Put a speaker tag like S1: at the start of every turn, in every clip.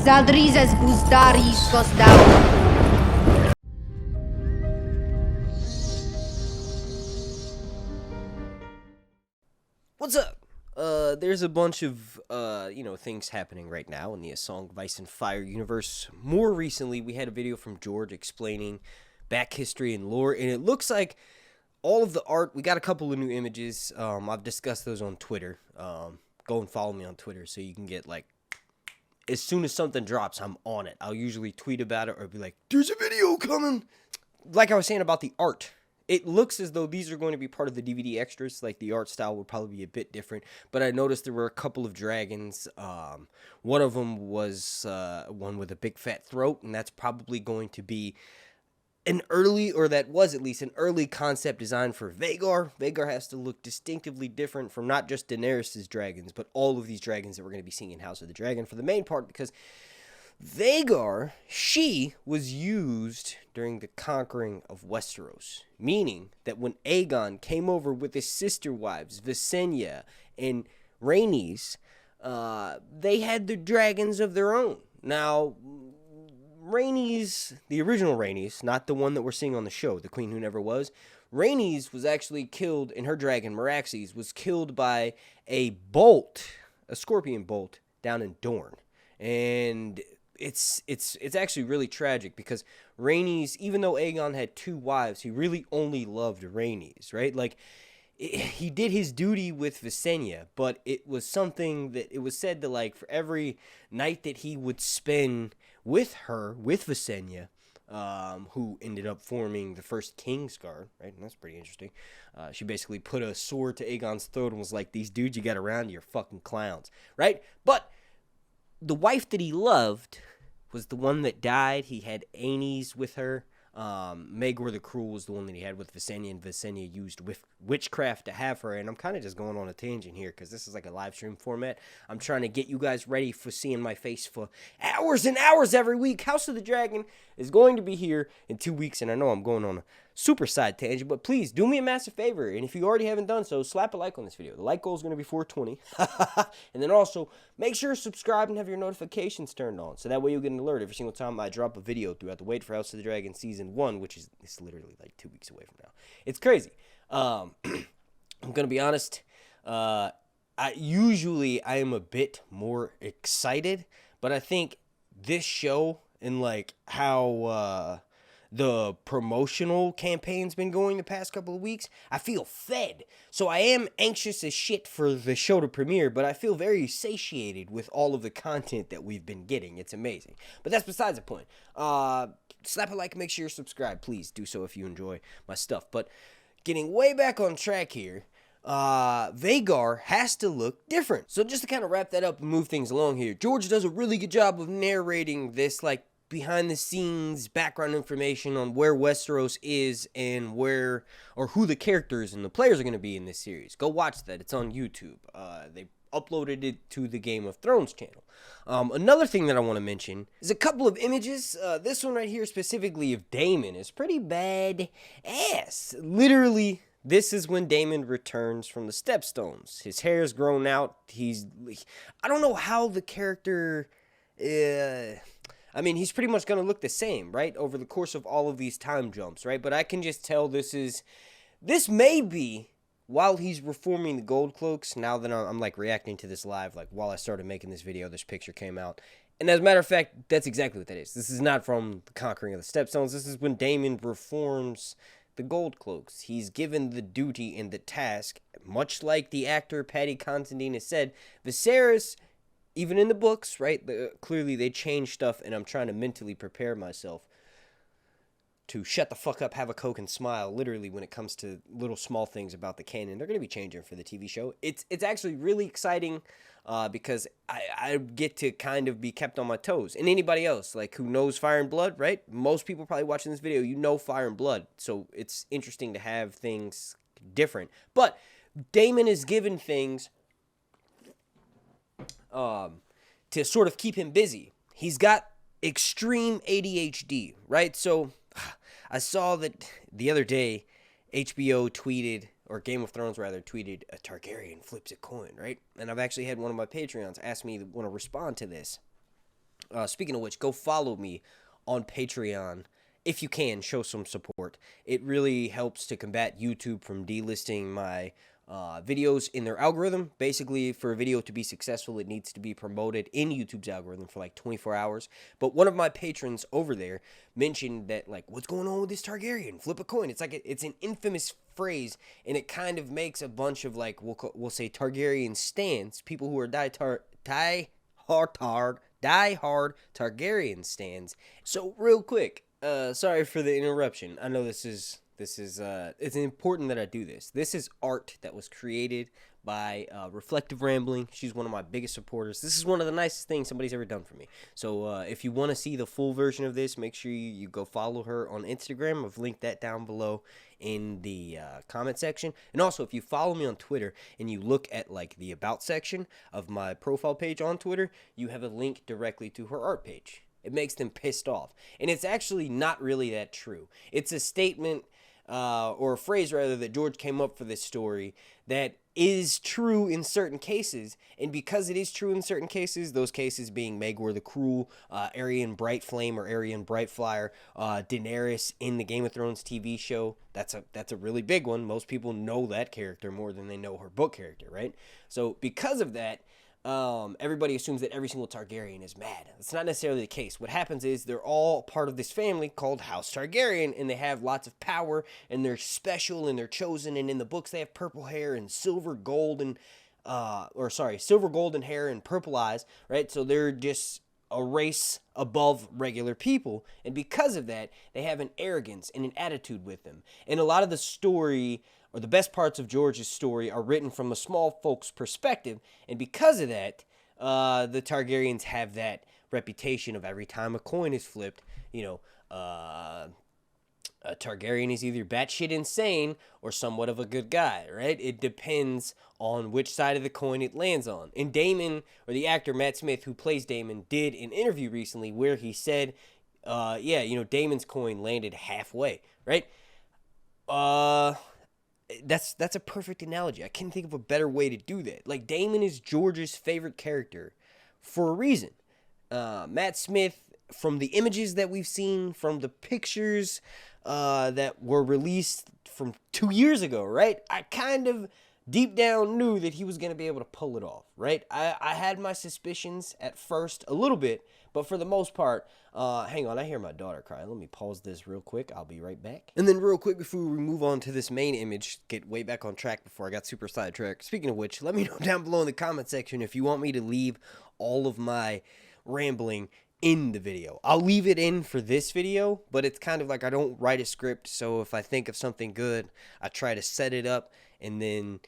S1: Zaldrizes buzdaris gosdau.
S2: What's up? There's a bunch of, things happening right now in the A Song of Ice and Fire universe. More recently, we had a video from George explaining back history and lore, and it looks like all of the art, we got a couple of new images. I've discussed those on Twitter. Go and follow me on Twitter so you can get, as soon as something drops, I'm on it. I'll usually tweet about it or be like, there's a video coming. Like I was saying about the art. It looks as though these are going to be part of the DVD extras. Like, the art style would probably be a bit different. But I noticed there were a couple of dragons. One of them was one with a big fat throat. And that's probably going to be an early, or that was at least an early concept design for Vhagar. Vhagar has to look distinctively different from not just Daenerys' dragons, but all of these dragons that we're going to be seeing in House of the Dragon for the main part. Because Vhagar, she was used during the conquering of Westeros, meaning that when Aegon came over with his sister wives, Visenya and Rhaenys, they had the dragons of their own. Now, Rhaenys, the original Rhaenys, not the one that we're seeing on the show, the Queen Who Never Was, Rhaenys was actually killed, and her dragon, Meraxes, was killed by a bolt, a scorpion bolt, down in Dorne. And it's actually really tragic because Rhaenys, even though Aegon had two wives, he really only loved Rhaenys, right? Like, he did his duty with Visenya, but it was something that it was said that, for every night that he would spend with her, with Visenya, who ended up forming the first Kingsguard, right? And that's pretty interesting. She basically put a sword to Aegon's throat and was like, these dudes you got around you are fucking clowns, right? But the wife that he loved was the one that died. He had Aenys with her. Maegor the Cruel was the one that he had with Visenya, and Visenya used witchcraft to have her. And I'm kind of just going on a tangent here because this is like a live stream format. I'm trying to get you guys ready for seeing my face for hours and hours every week. House of the Dragon is going to be here in 2 weeks, and I know I'm going on a super side tangent, but please do me a massive favor, and if you already haven't done so, slap a like on this video. The like goal is going to be 420. And then also make sure to subscribe and have your notifications turned on, so that way you'll get an alert every single time I drop a video throughout the Wait for House of the Dragon season 1, which is literally 2 weeks away from now. It's crazy. I'm gonna be honest, I am a bit more excited, but I think this show and how the promotional campaign's been going the past couple of weeks, I feel fed. So I am anxious as shit for the show to premiere, but I feel very satiated with all of the content that we've been getting. It's amazing. But that's besides the point. Slap a like, make sure you're subscribed. Please do so if you enjoy my stuff. But getting way back on track here, Vhagar has to look different. So just to kind of wrap that up and move things along here, George does a really good job of narrating this, behind the scenes background information on where Westeros is and where or who the characters and the players are going to be in this series. Go watch that. It's on YouTube. They uploaded it to the Game of Thrones channel. Another thing that I want to mention is a couple of images. This one right here specifically of Daemon is pretty bad ass. Literally, this is when Daemon returns from the Stepstones. His hair's grown out. I don't know how the character he's pretty much going to look the same, right? Over the course of all of these time jumps, right? But I can just tell this may be while he's reforming the Gold Cloaks. Now that I'm reacting to this live, while I started making this video, this picture came out. And as a matter of fact, that's exactly what that is. This is not from the conquering of the Stepstones. This is when Daemon reforms the Gold Cloaks. He's given the duty and the task, much like the actor Paddy Considine has said, Viserys, even in the books, right, clearly they changed stuff, and I'm trying to mentally prepare myself to shut the fuck up, have a Coke, and smile, literally, when it comes to little small things about the canon. They're going to be changing for the TV show. It's actually really exciting because I get to kind of be kept on my toes. And anybody else, who knows Fire and Blood, right? Most people probably watching this video, you know Fire and Blood. So it's interesting to have things different. But Daemon is given things to sort of keep him busy. He's got extreme ADHD, right? So I saw that the other day HBO tweeted, or Game of Thrones rather, tweeted, a Targaryen flips a coin, right? And I've actually had one of my Patreons ask me to want to respond to this. Speaking of which, go follow me on Patreon. If you can, show some support. It really helps to combat YouTube from delisting my videos in their algorithm. Basically, for a video to be successful, it needs to be promoted in YouTube's algorithm for like 24 hours. But one of my patrons over there mentioned that, like, what's going on with this Targaryen? Flip a coin. It's like it's an infamous phrase, and it kind of makes a bunch of, like, we'll say Targaryen stans, people who are die-hard Targaryen stans. So real quick, sorry for the interruption. I know it's important that I do this. This is art that was created by Reflective Rambling. She's one of my biggest supporters. This is one of the nicest things somebody's ever done for me. So if you want to see the full version of this, make sure you go follow her on Instagram. I've linked that down below in the comment section. And also, if you follow me on Twitter and you look at like the about section of my profile page on Twitter, you have a link directly to her art page. It makes them pissed off. And it's actually not really that true. It's a statement or a phrase rather that George came up for this story that is true in certain cases, and because it is true in certain cases, those cases being Maegor the Cruel, Aerion Brightflame or Aerion Brightflyer, Daenerys in the Game of Thrones TV show, that's a really big one. Most people know that character more than they know her book character, right? So because of that, everybody assumes that every single Targaryen is mad. That's not necessarily the case. What happens is they're all part of this family called House Targaryen, and they have lots of power, and they're special, and they're chosen, and in the books they have purple hair and silver, gold, and silver, golden hair and purple eyes, right? So they're just a race above regular people, and because of that, they have an arrogance and an attitude with them. And a lot of the story, or the best parts of George's story, are written from a small folk's perspective, and because of that, the Targaryens have that reputation of every time a coin is flipped, a Targaryen is either batshit insane or somewhat of a good guy, right? It depends on which side of the coin it lands on. And Daemon, or the actor Matt Smith, who plays Daemon, did an interview recently where he said, Daemon's coin landed halfway, right? That's a perfect analogy. I can't think of a better way to do that. Like, Daemon is George's favorite character for a reason. Matt Smith, from the images that we've seen, from the pictures that were released from 2 years ago, right? I kind of deep down knew that he was going to be able to pull it off, right? I had my suspicions at first a little bit, but for the most part, hang on, I hear my daughter crying. Let me pause this real quick. I'll be right back. And then real quick before we move on to this main image, get way back on track before I got super sidetracked. Speaking of which, let me know down below in the comment section if you want me to leave all of my rambling in the video. I'll leave it in for this video, but it's kind of like I don't write a script, so if I think of something good, I try to set it up and then,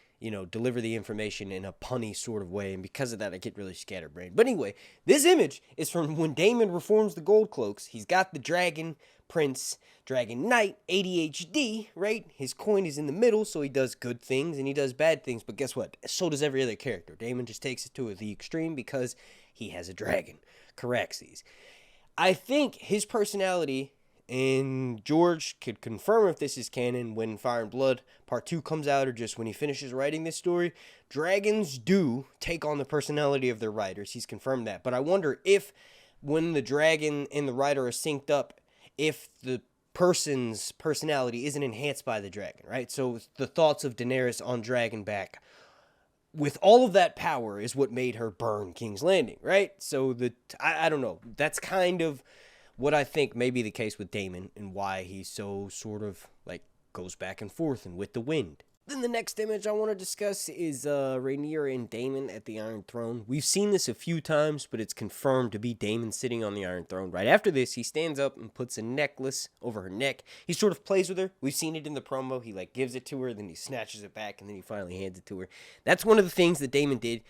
S2: deliver the information in a punny sort of way, and because of that, I get really scatterbrained. But anyway, this image is from when Daemon reforms the Gold Cloaks. He's got the Dragon Prince, Dragon Knight, ADHD, right? His coin is in the middle, so he does good things and he does bad things, but guess what? So does every other character. Daemon just takes it to the extreme because he has a dragon. Caraxes. I think his personality, and George could confirm if this is canon when Fire and Blood Part 2 comes out, or just when he finishes writing this story, dragons do take on the personality of their writers. He's confirmed that. But I wonder if when the dragon and the writer are synced up, if the person's personality isn't enhanced by the dragon, right? So the thoughts of Daenerys on Dragonback, with all of that power, is what made her burn King's Landing, right? So I don't know. That's kind of what I think may be the case with Daemon and why he so sort of like goes back and forth and with the wind. Then the next image I want to discuss is Rhaenyra and Daemon at the Iron Throne. We've seen this a few times, but it's confirmed to be Daemon sitting on the Iron Throne. Right after this, he stands up and puts a necklace over her neck. He sort of plays with her. We've seen it in the promo. He like gives it to her, then he snatches it back, and then he finally hands it to her. That's one of the things that Daemon did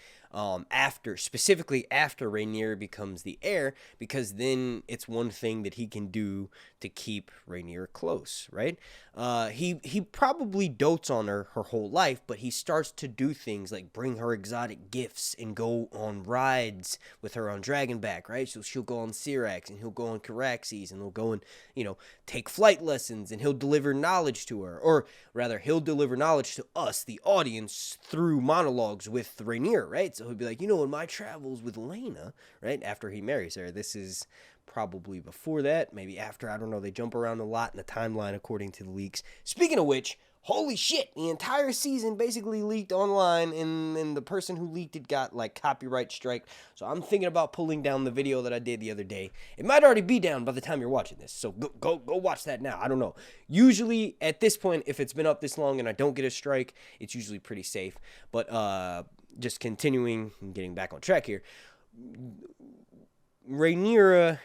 S2: specifically after Rhaenyra becomes the heir, because then it's one thing that he can do to keep Rhaenyra close, right? He probably dotes on her her whole life, but he starts to do things like bring her exotic gifts and go on rides with her on Dragonback, right? So she'll go on Syrax and he'll go on Caraxes and they'll go and, take flight lessons and he'll deliver knowledge to her. Or rather, he'll deliver knowledge to us, the audience, through monologues with Rhaenyra, right? So he'll be like, in my travels with Laena, right? After he marries her. This is probably before that, maybe after, I don't know. They jump around a lot in the timeline according to the leaks. Speaking of which, holy shit, the entire season basically leaked online, and the person who leaked it got copyright strike. So I'm thinking about pulling down the video that I did the other day. It might already be down by the time you're watching this, so go watch that now. I don't know. Usually at this point, if it's been up this long and I don't get a strike, it's usually pretty safe. But just continuing and getting back on track here, Rhaenyra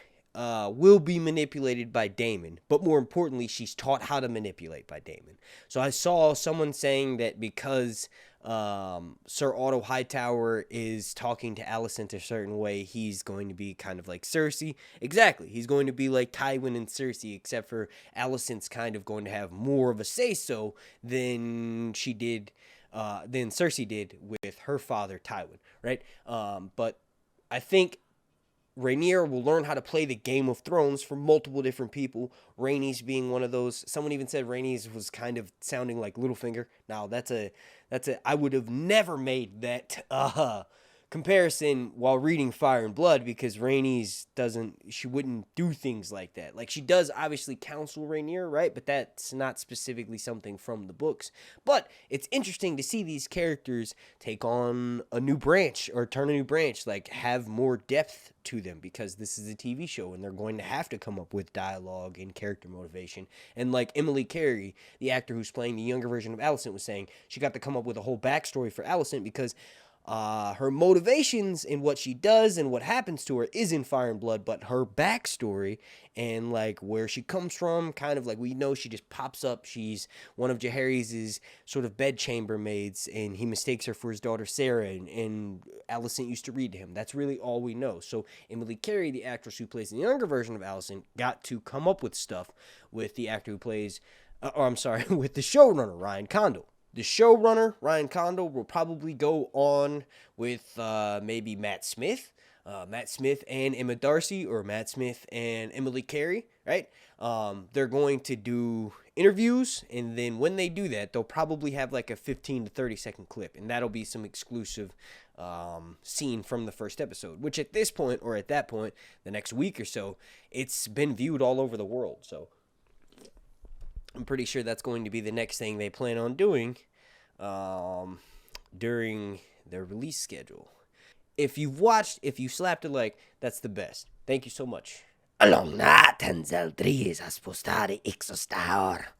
S2: will be manipulated by Daemon, but more importantly, she's taught how to manipulate by Daemon. So I saw someone saying that because Sir Otto Hightower is talking to Alicent a certain way, he's going to be kind of like Cersei. Exactly, he's going to be like Tywin and Cersei, except for Alicent's kind of going to have more of a say-so than she did, than Cersei did with her father Tywin, right? But I think Rhaenyra will learn how to play the Game of Thrones from multiple different people. Rhaenys being one of those. Someone even said Rhaenys was kind of sounding like Littlefinger. Now I would have never made that comparison while reading Fire and Blood, because Rhaenys she wouldn't do things like that. Like, she does obviously counsel Rhaenyra, right? But that's not specifically something from the books. But it's interesting to see these characters take on a new branch, or turn a new branch, like have more depth to them, because this is a TV show and they're going to have to come up with dialogue and character motivation. And like Emily Carey, the actor who's playing the younger version of Alicent, was saying, she got to come up with a whole backstory for Alicent, because her motivations and what she does and what happens to her is in Fire and Blood, but her backstory and like where she comes from, kind of like, we know she just pops up. She's one of Jaehaerys' sort of bedchamber maids, and he mistakes her for his daughter Sarah, and Alicent used to read to him. That's really all we know. So Emily Carey, the actress who plays the younger version of Alicent, got to come up with stuff with the actor who plays, with the showrunner, Ryan Condal. The showrunner, Ryan Condal, will probably go on with maybe Matt Smith and Emma Darcy, or Matt Smith and Emily Carey, right? They're going to do interviews, and then when they do that, they'll probably have like a 15 to 30 second clip, and that'll be some exclusive scene from the first episode, which at this point, or at that point, the next week or so, it's been viewed all over the world. So I'm pretty sure that's going to be the next thing they plan on doing during their release schedule. If you've watched, if you slapped a like, that's the best. Thank you so much.
S3: Along natin sa 3 sa spostare exostar.